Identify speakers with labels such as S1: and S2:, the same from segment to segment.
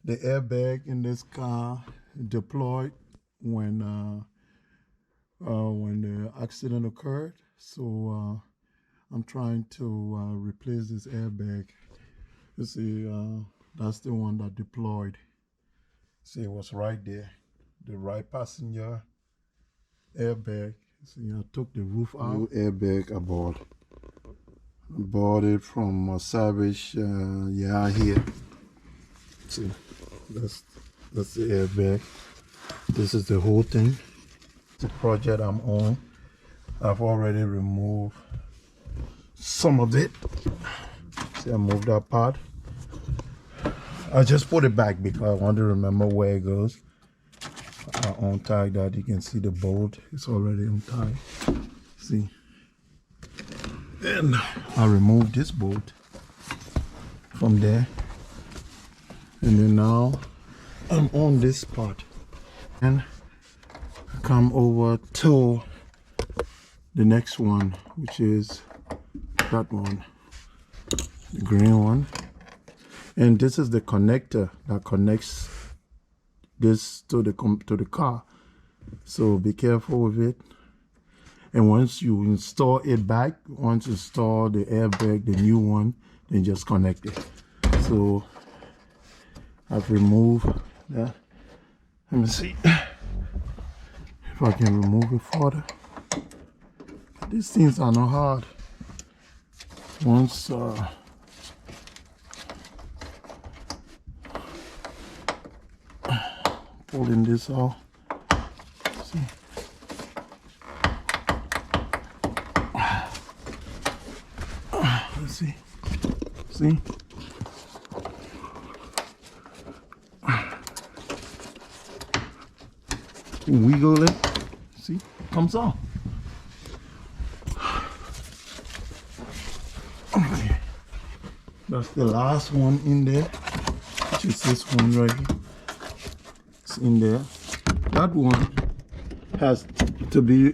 S1: The airbag in this car deployed when the accident occurred. So I'm trying to replace this airbag. You see, that's the one that deployed. See, it was right there, the right passenger airbag. See, I took the roof out. New airbag aboard. I bought it from a salvage yard here. See, that's the airbag. This is the whole thing. The project I'm on. I've already removed some of it. See, I moved that part. I just put it back because I want to remember where it goes. I untied that. You can see the bolt. It's already untied. See. And I removed this bolt from there. And then now I'm on this part. And I come over to the next one, which is that one, the green one. And this is the connector that connects this to the car. So be careful with it. And once you install it back, once you install the airbag, the new one, then just connect it. So I've removed that. Let me see if I can remove it further. These things are not hard. Once pulling this out, see. Let's see. See? Wiggle it. See? It comes off. Okay. That's the last one in there, which is this one right here. It's in there. That one has to be,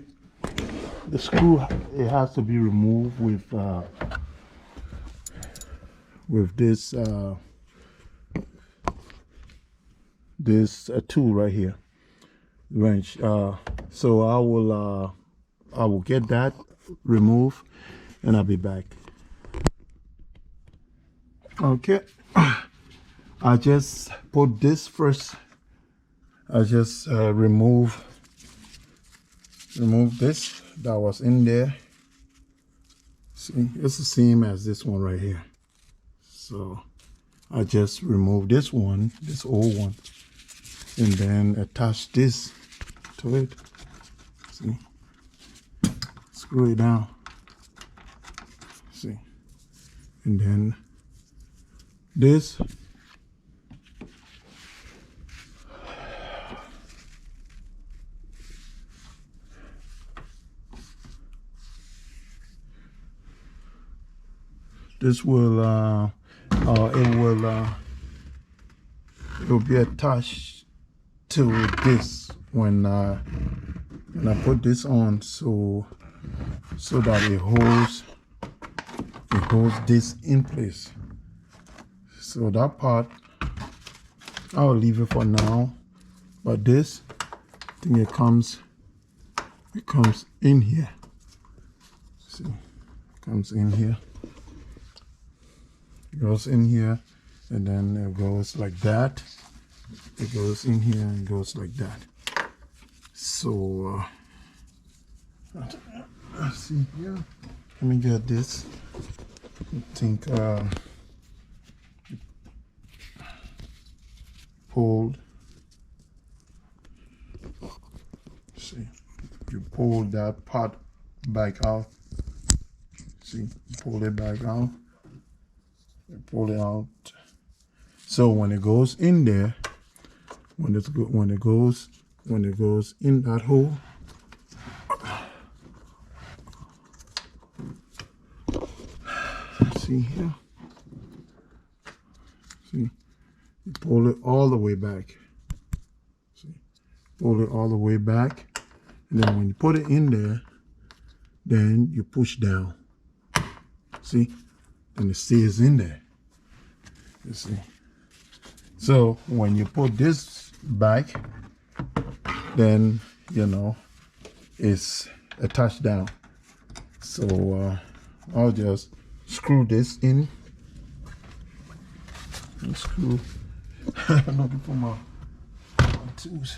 S1: the screw, it has to be removed with this tool right here, wrench. So I will get that removed and I'll be back. Okay, I just put this first. I just remove this that was in there. See, it's the same as this one right here. So I just remove this one, this old one, and then attach this to it. See, screw it down. See, and then this. This will it will be attached to this when I put this on, so that it holds this in place. So that part I'll leave it for now, but this thing, it comes in here. See, it comes in here. It goes in here, and then it goes like that. It goes in here and goes like that. So let's see here. Let me get this. I think pulled. See, you pull that part back out. See, pull it back out. Pull it out. So when it goes in there, when it goes in that hole, see here. See, you pull it all the way back. See, pull it all the way back, and then when you put it in there, then you push down. See, and it stays in there. You see, So when you put this back, then you know it's attached down. So I'll just screw this in. Screw. I'm looking for my tools.